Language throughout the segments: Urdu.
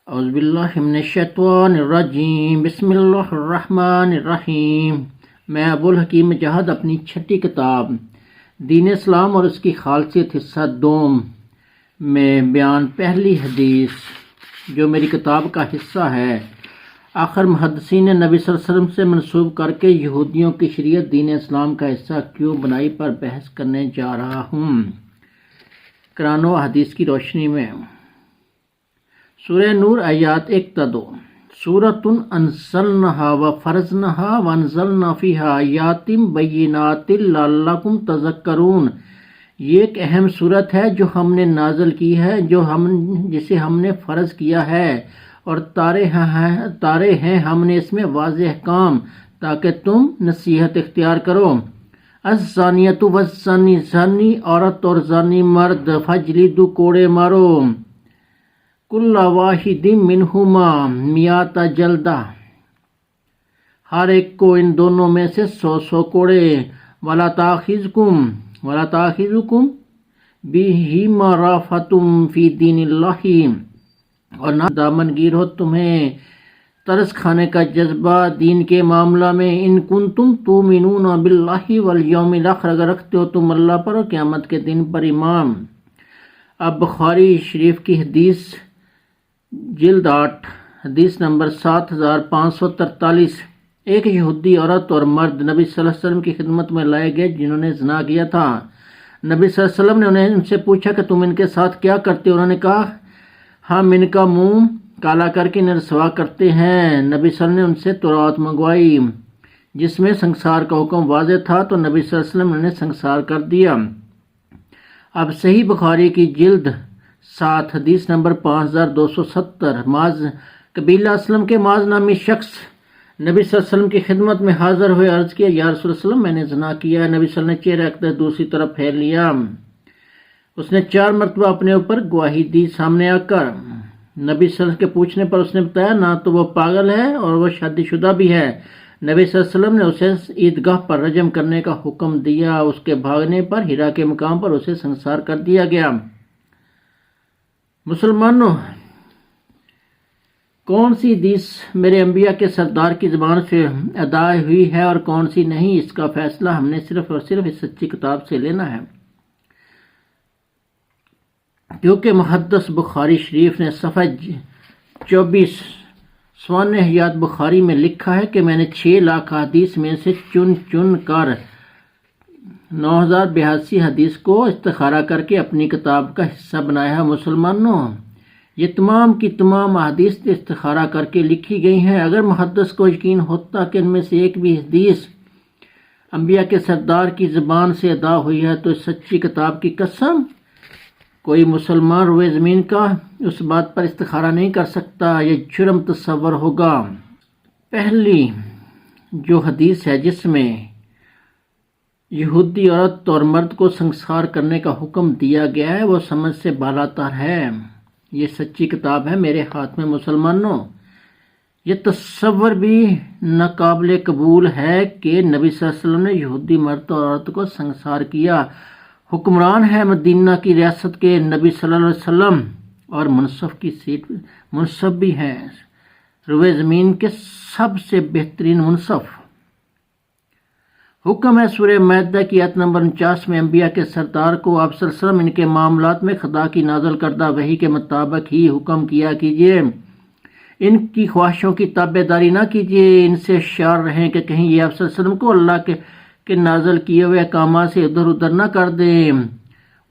اعوذ باللہ من الشیطان الرجیم، بسم اللہ الرحمن الرحیم۔ میں ابوالحکیم مجاہد اپنی چھٹی کتاب دین اسلام اور اس کی خالصیت حصہ دوم میں بیان پہلی حدیث جو میری کتاب کا حصہ ہے، آخر محدثین نے نبی صلی اللہ علیہ وسلم سے منسوب کر کے یہودیوں کی شریعت دین اسلام کا حصہ کیوں بنائی پر بحث کرنے جا رہا ہوں۔ قرآن و حدیث کی روشنی میں سورہ نور آیات 1 تا 2۔ سورۃ انزلناہا وفرضناہا وانزلنا فیہا آیات بینات لعلکم تذکرون۔ یہ ایک اہم صورت ہے جو ہم نے نازل کی ہے، جسے ہم نے فرض کیا ہے اور تارے ہیں ہم نے اس میں واضح احکام تاکہ تم نصیحت اختیار کرو۔ الزانیۃ والزانی، زانی عورت اور زانی مرد، فجلدوا کوڑے مارو، کل واحد منہما میات جلدہ، ہر ایک کو ان دونوں میں سے 100 کوڑے۔ ولا تاخذکم بہما رأفۃ فی دین اللہ، اور نہ دامن گیر ہو تمہیں ترس کھانے کا جذبہ دین کے معاملہ میں۔ ان کنتم تؤمنون باللہ والیوم الاخر، اگر رکھتے ہو تم اللہ پر اور قیامت کے دن پر ایمان۔ اب بخاری شریف کی حدیث جلد 8 حدیث نمبر 7543۔ ایک یہودی عورت اور مرد نبی صلی اللہ علیہ وسلم کی خدمت میں لائے گئے جنہوں نے زنا کیا تھا۔ نبی صلی اللہ علیہ وسلم نے ان سے پوچھا کہ تم ان کے ساتھ کیا کرتے ہو؟ انہوں نے کہا ہم ان کا منہ کالا کر کے انہیں رسوا کرتے ہیں۔ نبی صلی اللہ علیہ وسلم نے ان سے تورات منگوائی جس میں سنگسار کا حکم واضح تھا، تو نبی صلی اللہ علیہ وسلم نے سنگسار کر دیا۔ اب صحیح بخاری کی جلد 7 حدیث نمبر 5270۔ معاذ قبیلہ اسلم کے معاذ نامی شخص نبی صلی اللہ علیہ وسلم کی خدمت میں حاضر ہوئے، عرض کیا یا رسول اللہ صلی اللہ علیہ وسلم میں نے زنا کیا ہے۔ نبی صلی اللہ علیہ وسلم نے چہرہ اقدس دوسری طرف پھیر لیا۔ اس نے 4 مرتبہ اپنے اوپر گواہی دی سامنے آ کر۔ نبی صلی اللہ علیہ وسلم کے پوچھنے پر اس نے بتایا نہ تو وہ پاگل ہے اور وہ شادی شدہ بھی ہے۔ نبی صلی اللہ علیہ وسلم نے اسے عیدگاہ پر رجم کرنے کا حکم دیا۔ اس کے بھاگنے پر ہیرا کے مقام پر اسے سنگسار کر دیا گیا۔ مسلمانوں، کون سی حدیث میرے انبیاء کے سردار کی زبان سے ادا ہوئی ہے اور کون سی نہیں، اس کا فیصلہ ہم نے صرف اور صرف اس سچی کتاب سے لینا ہے، کیونکہ محدث بخاری شریف نے صفحہ 24 سوانح حیات بخاری میں لکھا ہے کہ میں نے 6 لاکھ حدیث میں سے چن کر 9082 حدیث کو استخارہ کر کے اپنی کتاب کا حصہ بنایا ہے۔ مسلمانوں، یہ تمام کی تمام احادیث استخارہ کر کے لکھی گئی ہیں۔ اگر محدث کو یقین ہوتا کہ ان میں سے ایک بھی حدیث انبیاء کے سردار کی زبان سے ادا ہوئی ہے تو اس سچی کتاب کی قسم کوئی مسلمان روئے زمین کا اس بات پر استخارہ نہیں کر سکتا، یہ جرم تصور ہوگا۔ پہلی جو حدیث ہے جس میں یہودی عورت اور مرد کو سنگسار کرنے کا حکم دیا گیا ہے وہ سمجھ سے بالاتر ہے۔ یہ سچی کتاب ہے میرے ہاتھ میں۔ مسلمانوں، یہ تصور بھی ناقابل قبول ہے کہ نبی صلی اللہ علیہ وسلم نے یہودی مرد اور عورت کو سنگسار کیا۔ حکمران ہے مدینہ کی ریاست کے نبی صلی اللہ علیہ وسلم اور منصف کی سیٹ منصف بھی ہیں، روئے زمین کے سب سے بہترین منصف۔ حکم ہے سورہ مائدہ کی آیت نمبر 49 میں انبیاء کے سردار کو آپ صلی اللہ علیہ وسلم ان کے معاملات میں خدا کی نازل کردہ وحی کے مطابق ہی حکم کیا کیجیے، ان کی خواہشوں کی تابع داری نہ کیجیے، ان سے ہوشیار رہیں کہ کہیں یہ آپ صلی اللہ علیہ وسلم کو اللہ کے نازل کیے ہوئے احکامات سے ادھر ادھر نہ کر دیں،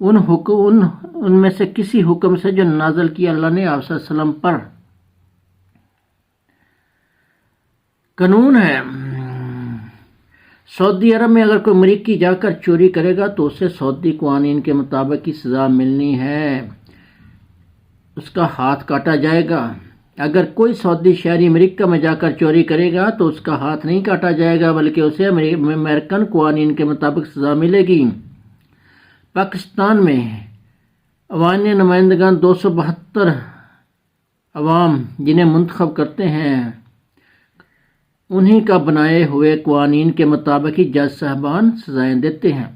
ان میں سے کسی حکم سے جو نازل کیا اللہ نے آپ صلی اللہ علیہ وسلم پر۔ قانون ہے سعودی عرب میں اگر کوئی امریکی جا کر چوری کرے گا تو اسے سعودی قوانین کے مطابق کی سزا ملنی ہے، اس کا ہاتھ کاٹا جائے گا۔ اگر کوئی سعودی شہری امریکہ میں جا کر چوری کرے گا تو اس کا ہاتھ نہیں کاٹا جائے گا بلکہ اسے امریکن قوانین کے مطابق سزا ملے گی۔ پاکستان میں عوام نمائندگان 272 عوام جنہیں منتخب کرتے ہیں انہی کا بنائے ہوئے قوانین کے مطابق ہی جج صاحبان سزائیں دیتے ہیں۔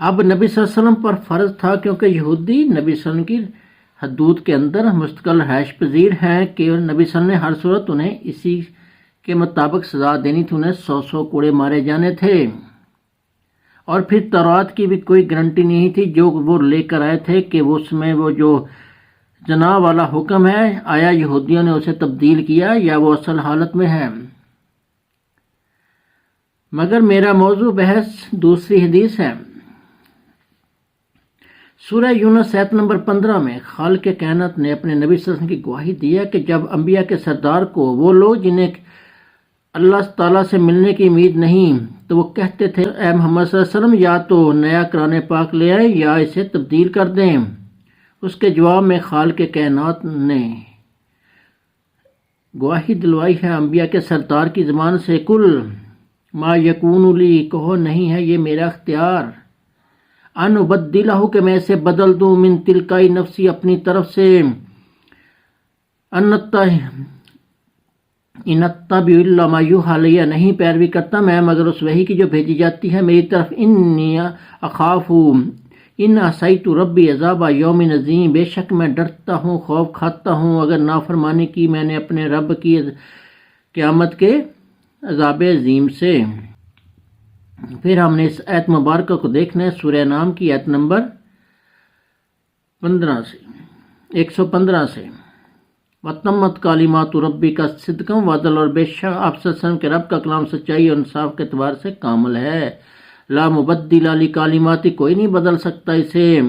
اب نبی صلی اللہ علیہ وسلم پر فرض تھا کیونکہ یہودی نبی صلی اللہ علیہ وسلم کی حدود کے اندر مستقل رہائش پذیر ہیں کہ نبی صلی اللہ علیہ وسلم نے ہر صورت انہیں اسی کے مطابق سزا دینی تھی، انہیں 100 کوڑے مارے جانے تھے، اور پھر تورات کی بھی کوئی گارنٹی نہیں تھی جو وہ لے کر آئے تھے کہ اس میں وہ جو جناح والا حکم ہے آیا یہودیوں نے اسے تبدیل کیا یا وہ اصل حالت میں ہے۔ مگر میرا موضوع بحث دوسری حدیث ہے۔ سورہ یونس آیت نمبر 15 میں خالق کائنات نے اپنے نبی صلی اللہ علیہ وسلم کی گواہی دی ہے کہ جب انبیاء کے سردار کو وہ لوگ جنہیں اللہ تعالیٰ سے ملنے کی امید نہیں تو وہ کہتے تھے اے محمد صلی اللہ علیہ وسلم یا تو نیا قرآن پاک لے آئے یا اسے تبدیل کر دیں، اس کے جواب میں خالق کائنات نے گواہی دلوائی ہے انبیاء کے سردار کی زبان سے، کل ما یکون لی، کہو نہیں ہے یہ میرا اختیار، ان ابدلہ کہ میں اسے بدل دوں، من تلقائی نفسی اپنی طرف سے، ان اتبع الا ما یوحی الی، نہیں پیروی کرتا میں مگر اس وحی کی جو بھیجی جاتی ہے میری طرف، انی اخاف ان عصیت ربی عذاب یوم عظیم، بے شک میں ڈرتا ہوں، خوف کھاتا ہوں اگر نافرمانی کی میں نے اپنے رب کی قیامت کے عذاب عظیم سے۔ پھر ہم نے اس آیت مبارکہ کو دیکھنا ہے سورہ انعام کی آیت نمبر 115 سے، وَتَمَّتْ کَلِمَاتُ رَبِّکَ صِدْقًا وَعَدْلًا، اور بے شک آپ صلی اللہ علیہ وسلم کے رب کا کلام سچائی اور انصاف کے اعتبار سے کامل ہے، لا مبدل لکلماتہ، کوئی نہیں بدل سکتا اسے۔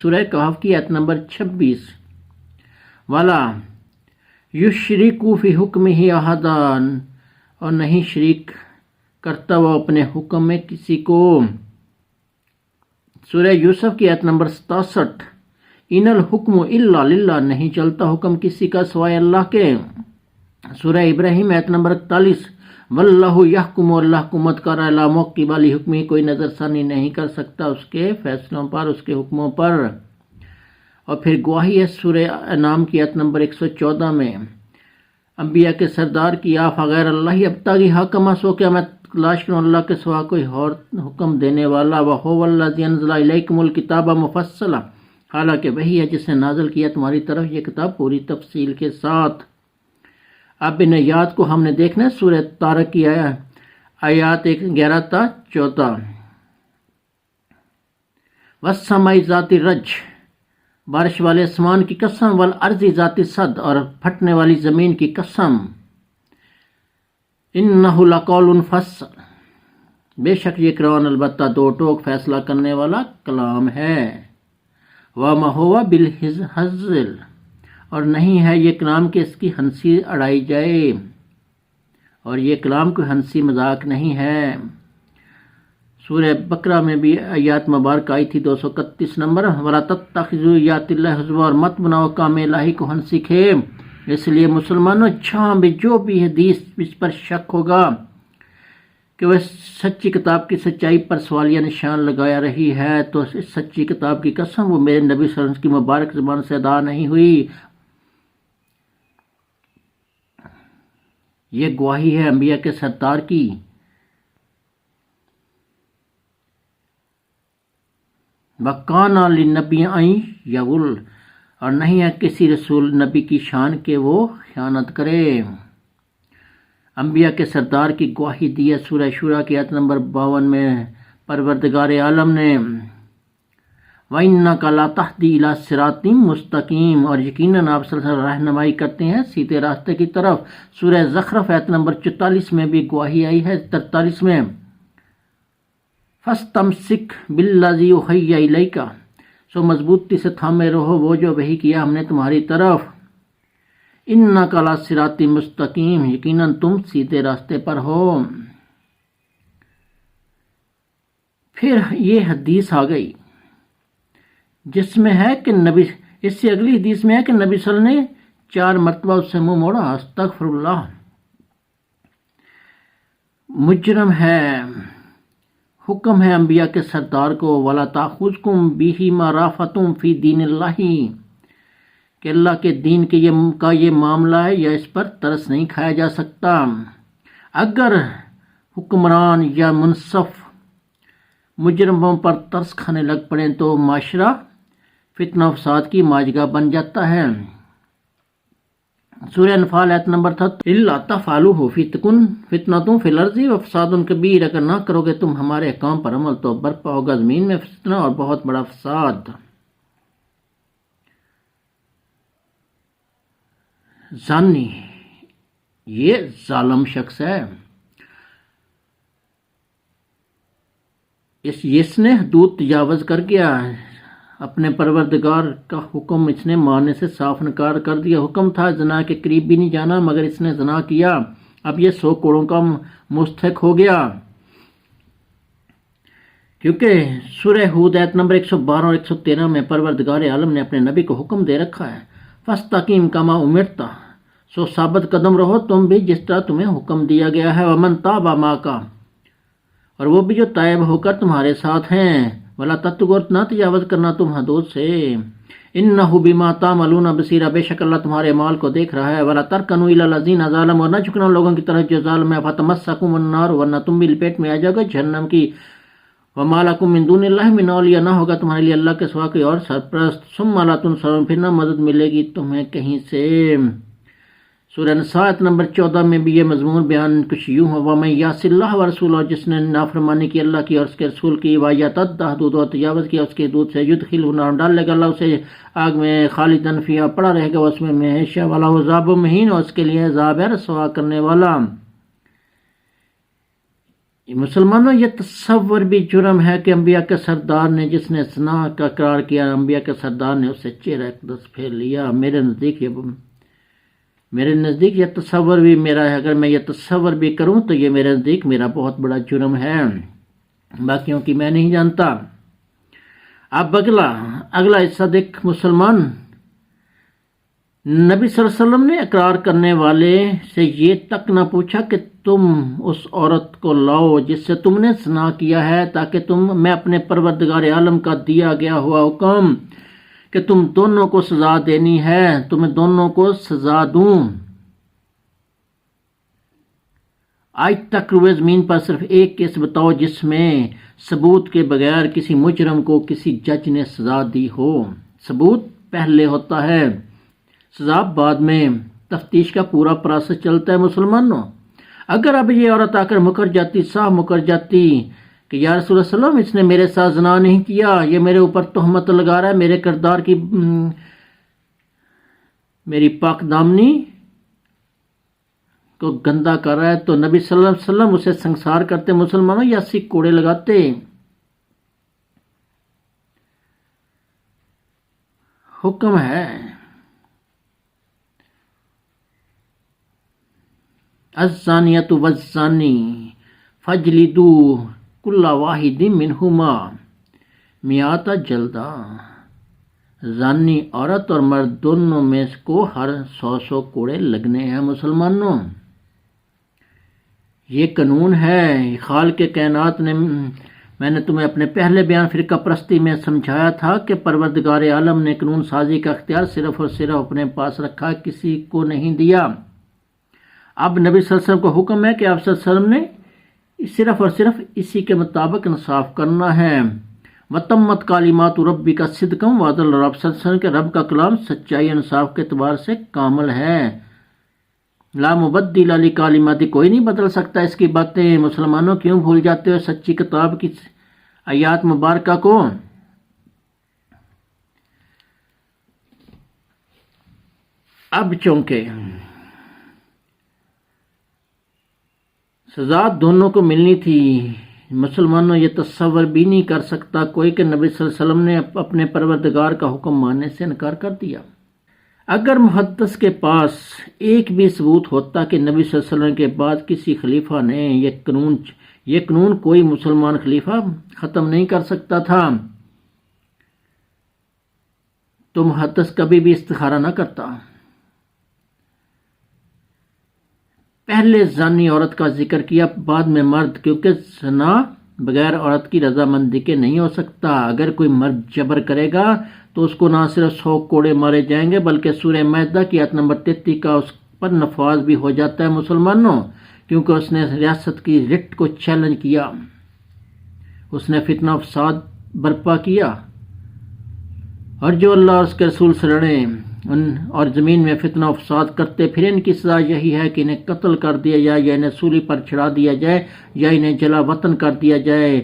سورہ کہف کی آیت نمبر 26، وَلَا یُشْرِکُ فِی حُکْمِہ أَحَدًا، اور نہیں شریک کرتا وہ اپنے حکم میں کسی کو۔ سورہ یوسف کی آیت نمبر 67، ان الحکم الا للہ، نہیں چلتا حکم کسی کا سوائے اللہ کے۔ سورہ ابراہیم آیت نمبر 41، واللہ یحکم، اللہ حکومت کر رہا ہے، لا معقب لحکمہ، کوئی نظر ثانی نہیں کر سکتا اس کے فیصلوں پر، اس کے حکموں پر۔ اور پھر گواہی ہے سورہ انعام کی آیت نمبر 114 میں انبیاء کے سردار کی، یا فغیر اللہ ابتغی حکما، سو کیا میں تلاش کروں اللہ کے سوا کوئی اور حکم دینے والا، وَهُوَ الَّذِي أَنزَلَ إِلَيْكُمُ الْكِتَابَ مُفَصَّلًا، حالانکہ وہی ہے جس نے نازل کیا تمہاری طرف یہ کتاب پوری تفصیل کے ساتھ۔ اب ان آیات کو ہم نے دیکھنا ہے سورہ طارق کی آیات 11 تا 14، وَالسَّمَاءِ ذَاتِ الرَّجْعِ، بارش والے آسمان کی قسم، والارض ذات الصد، اور پھٹنے والی زمین کی قسم، انہ لقول فصل، بے شک یہ قرآن البتہ دو ٹوک فیصلہ کرنے والا کلام ہے، وما ہوا بالہزل، اور نہیں ہے یہ کلام کہ اس کی ہنسی اڑائی جائے، اور یہ کلام کوئی ہنسی مذاق نہیں ہے۔ سورہ بقرہ میں بھی آیات مبارکہ آئی تھی 231 نمبر، وَلَا تَتَّخِذُوا آیَاتِ اللہِ ہُزُوًا، اور مت بناؤ کام الہی کو ہنسی کھیل۔ اس لیے مسلمانوں جہاں بھی جو بھی حدیث اس پر شک ہوگا کہ وہ سچی کتاب کی سچائی پر سوالیہ نشان لگایا رہی ہے تو اس سچی کتاب کی قسم وہ میرے نبی صلی اللہ علیہ وسلم کی مبارک زبان سے ادا نہیں ہوئی۔ یہ گواہی ہے انبیاء کے سردار کی۔ وَقَانَ لِلنَّبِيِّ أَن يَغُلَّ، اور نہیں ہے کسی رسول نبی کی شان کہ وہ خیانت کرے۔ انبیاء کے سردار کی گواہی دی ہے سورہ شورى کی آیت نمبر 52 میں پروردگار عالم نے، وَإِنَّكَ لَتَهْدِي إِلَىٰ صِرَاطٍ مُسْتَقِيمٍ، اور یقیناً آپ صلی اللہ علیہ وسلم رہنمائی کرتے ہیں سیدھے راستے کی طرف۔ سورہ زخرف آیت نمبر 44 میں بھی گواہی آئی ہے 43 میں، فَاسْتَمْسِكْ بِالَّذِي أُوحِيَ إِلَيْكَ، سو مضبوطی سے تھامے رہو وہ جو وحی کیا ہم نے تمہاری طرف، اِنَّكَ عَلَىٰ صِرَاطٍ مُسْتَقِيمٍ، یقیناً تم سیدھے راستے پر ہو۔ پھر یہ حدیث آ گئی جس میں ہے کہ نبی، اس سے اگلی حدیث میں ہے کہ نبی صلی اللہ علیہ وسلم نے 4 مرتبہ اس سے منہ موڑا، استغفر اللہ، مجرم ہے، حکم ہے انبیاء کے سردار کو، وَلَا تَأْخُذْكُمْ بِهِمَا رَأْفَةٌ فِي دِينِ اللَّهِ، کہ اللہ کے دین کے یہ معاملہ ہے یا اس پر ترس نہیں کھایا جا سکتا۔ اگر حکمران یا منصف مجرموں پر ترس کھانے لگ پڑیں تو معاشرہ فتنہ و فساد کی ماجگاہ بن جاتا ہے۔ سورہ انفال آیت نمبر 37 الا تفعلوہ فتکن فتنۃ فی الارض وفساد کبیر، اگر نہ کرو گے تم ہمارے احکام پر عمل تو برپا ہوگا زمین میں فتنہ اور بہت بڑا فساد۔ زانی یہ ظالم شخص ہے، اس نے حدود تجاوز کر گیا، اپنے پروردگار کا حکم اس نے ماننے سے صاف انکار کر دیا۔ حکم تھا زنا کے قریب بھی نہیں جانا، مگر اس نے زنا کیا، اب یہ 100 کوڑوں کا مستحق ہو گیا۔ کیونکہ سورہ ہود آیت نمبر 112 اور 113 میں پروردگار عالم نے اپنے نبی کو حکم دے رکھا ہے فاستقیم کما امرتا، سو ثابت قدم رہو تم بھی جس طرح تمہیں حکم دیا گیا ہے، ومن تاب معک، اور وہ بھی جو تائب ہو کر تمہارے ساتھ ہیں، ولا تطغوا، نہ تجاوز کرنا تم حدود سے، انہ بما تعملون بصیر، بے شک اللہ تمہارے اعمال کو دیکھ رہا ہے، ولا ترکنوا الی الذین ظلموا، اور نہ جھکنا لوگوں کی طرف جو ظالم ہے، فتمسکم النار، ورنہ تم بھی لپیٹ میں آ جاؤ گے جہنم کی، وما لکم من دون اللہ من اولیاء، نہ ہوگا تمہارے لیے اللہ کے سوا کوئی اور سرپرست، ثم لا تنصرون، پھر نہ مدد ملے گی تمہیں کہیں سے۔ سورہ نساء آیت نمبر 14 میں بھی یہ مضمون بیان کچھ یوں ہے، وَمَن یعصِ اللَّهَ وَرَسُولَهُ، جس نے نافرمانی کی اللہ کی اور اس کے رسول کی، وَیَتَعَدَّ حُدُودَهُ، اور تجاوز کیا اس کی حدود سے، یدخلہ نارا، ڈال لے گا اللہ اسے آگ میں، خالداً فیہا، پڑا رہے گا اس میں ہمیشہ، وَلَهُ عَذَابٌ مُہِینٌ، اور اس کے لیے عذاب ہے رسوا کرنے والا۔ مسلمانوں یہ تصور بھی جرم ہے کہ انبیاء کے سردار نے جس نے زنا کا اقرار کیا، انبیاء کے سردار نے اسے چہرہ اقدس پھیر لیا۔ میرے نزدیک یہ تصور بھی میرا ہے، اگر میں یہ تصور بھی کروں تو یہ میرے نزدیک میرا بہت بڑا جرم ہے، باقیوں کی میں نہیں جانتا۔ اب اگلا حصہ دیکھ مسلمان، نبی صلی اللہ علیہ وسلم نے اقرار کرنے والے سے یہ تک نہ پوچھا کہ تم اس عورت کو لاؤ جس سے تم نے زنا کیا ہے، تاکہ میں اپنے پروردگار عالم کا دیا گیا ہوا حکم کہ تم دونوں کو سزا دینی ہے، تمہیں دونوں کو سزا دوں۔ آج تک روئے زمین پر صرف ایک کیس بتاؤ جس میں ثبوت کے بغیر کسی مجرم کو کسی جج نے سزا دی ہو۔ ثبوت پہلے ہوتا ہے، سزا بعد میں، تفتیش کا پورا پروسیس چلتا ہے۔ مسلمانوں، اگر اب یہ عورت آ کر مکر جاتی، صاف مکر جاتی کہ یا رسول اللہ صلی اللہ علیہ وسلم اس نے میرے ساتھ زنا نہیں کیا، یہ میرے اوپر تہمت لگا رہا ہے، میرے کردار کی میری پاک دامنی کو گندا کر رہا ہے، تو نبی صلی اللہ علیہ وسلم اسے سنسار کرتے مسلمانوں یا 80 کوڑے لگاتے؟ حکم ہے الزانیۃ والزانی فاجلدوا کل واحد منہما میات جلدہ، زانی عورت اور مرد دونوں میں کو ہر 100 کوڑے لگنے ہیں۔ مسلمانوں، یہ قانون ہے، خالق کائنات نے، میں نے تمہیں اپنے پہلے بیان فرقہ پرستی میں سمجھایا تھا کہ پروردگار عالم نے قانون سازی کا اختیار صرف اور صرف اپنے پاس رکھا، کسی کو نہیں دیا۔ اب نبی صلی اللہ علیہ وسلم کو حکم ہے کہ آپ صلی اللہ علیہ وسلم نے صرف اور صرف اسی کے مطابق انصاف کرنا ہے۔ وتمت کلمات ربک صدقا وعدلا، رب صلی اللہ علیہ وسلم کے رب کا کلام سچائی انصاف کے اعتبار سے کامل ہے۔ لا مبدل لکلمات، کوئی نہیں بدل سکتا اس کی باتیں۔ مسلمانوں کیوں بھول جاتے ہو سچی کتاب کی آیات مبارکہ کو؟ اب چونکہ سزا دونوں کو ملنی تھی، مسلمانوں یہ تصور بھی نہیں کر سکتا کوئی کہ نبی صلی اللہ علیہ وسلم نے اپنے پروردگار کا حکم ماننے سے انکار کر دیا۔ اگر محدث کے پاس ایک بھی ثبوت ہوتا کہ نبی صلی اللہ علیہ وسلم کے بعد کسی خلیفہ نے یہ قانون کوئی مسلمان خلیفہ ختم نہیں کر سکتا تھا، تو محدث کبھی بھی استخارہ نہ کرتا۔ پہلے زانی عورت کا ذکر کیا، بعد میں مرد، کیونکہ زنا بغیر عورت کی رضامندی کے نہیں ہو سکتا۔ اگر کوئی مرد جبر کرے گا تو اس کو نہ صرف 100 کوڑے مارے جائیں گے بلکہ سورہ مائدہ کی آیت نمبر 33 کا اس پر نفاذ بھی ہو جاتا ہے۔ مسلمانوں، کیونکہ اس نے ریاست کی رٹ کو چیلنج کیا، اس نے فتنہ فساد برپا کیا، اور جو اللہ اور اس کے رسول سے لڑے اور زمین میں فتنہ و فساد کرتے پھر ان کی سزا یہی ہے کہ انہیں قتل کر دیا جائے یا انہیں سولی پر چڑھا دیا جائے یا انہیں جلا وطن کر دیا جائے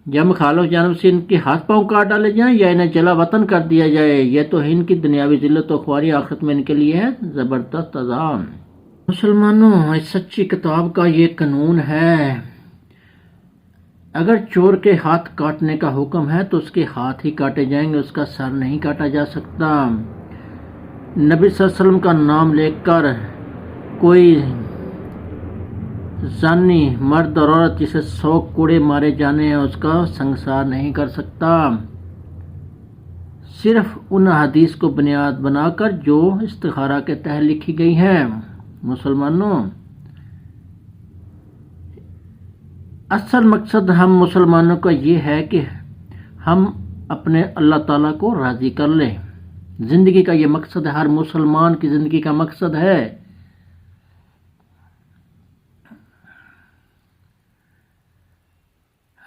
یا مخالف جانب سے ان کے ہاتھ پاؤں کاٹ ڈالے جائیں یا انہیں جلا وطن کر دیا جائے. یہ تو ان کی دنیاوی ذلت و خواری آخرت میں ان کے لیے ہے زبردست عذاب. مسلمانوں اس سچی کتاب کا یہ قانون ہے، اگر چور کے ہاتھ کاٹنے کا حکم ہے تو اس کے ہاتھ ہی کاٹے جائیں گے، اس کا سر نہیں کاٹا جا سکتا. نبی صلی اللہ علیہ وسلم کا نام لے کر کوئی زانی مرد اور عورت جسے 100 کوڑے مارے جانے ہیں اس کا سنگسار نہیں کر سکتا، صرف ان حدیث کو بنیاد بنا کر جو استخارہ کے تحت لکھی گئی ہیں. مسلمانوں اصل مقصد ہم مسلمانوں کا یہ ہے کہ ہم اپنے اللہ تعالیٰ کو راضی کر لیں. زندگی کا یہ مقصد ہے، ہر مسلمان کی زندگی کا مقصد ہے.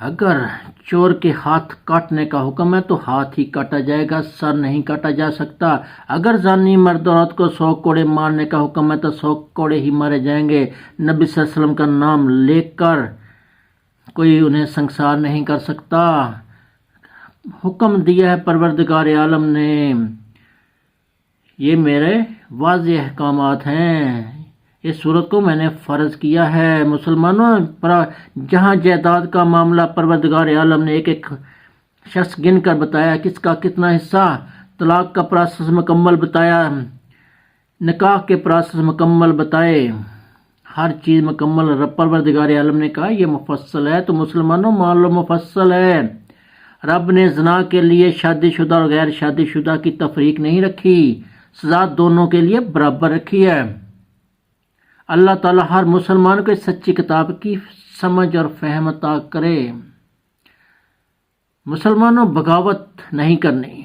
اگر چور کے ہاتھ کاٹنے کا حکم ہے تو ہاتھ ہی کاٹا جائے گا، سر نہیں کاٹا جا سکتا. اگر زانی مرد عورت کو 100 کوڑے مارنے کا حکم ہے تو 100 کوڑے ہی مارے جائیں گے. نبی صلی اللہ علیہ وسلم کا نام لے کر کوئی انہیں سنگسار نہیں کر سکتا. حکم دیا ہے پروردگار عالم نے، یہ میرے واضح احکامات ہیں، اس صورت کو میں نے فرض کیا ہے. مسلمانوں جہاں جائیداد کا معاملہ پروردگار عالم نے ایک ایک شخص گن کر بتایا کس کا کتنا حصہ، طلاق کا پروسیس مکمل بتایا، نکاح کے پروسیس مکمل بتائے، ہر چیز مکمل پروردگار عالم نے کہا یہ مفصل ہے. تو مسلمانوں مان لو مفصل ہے. رب نے زنا کے لیے شادی شدہ اور غیر شادی شدہ کی تفریق نہیں رکھی، سزا دونوں کے لیے برابر رکھی ہے. اللہ تعالیٰ ہر مسلمان کو اس سچی کتاب کی سمجھ اور فہم عطا کرے. مسلمانوں بغاوت نہیں کرنی،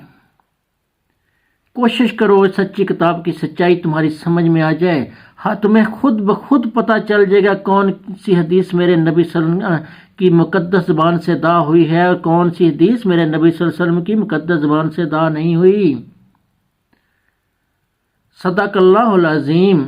کوشش کرو اس سچی کتاب کی سچائی تمہاری سمجھ میں آ جائے. ہاں تمہیں خود بخود پتہ چل جائے گا کون سی حدیث میرے نبی صلی اللہ علیہ وسلم کی مقدس زبان سے ادا ہوئی ہے اور کون سی حدیث میرے نبی صلی اللہ علیہ وسلم کی مقدس زبان سے ادا نہیں ہوئی. صدق اللہ العظیم.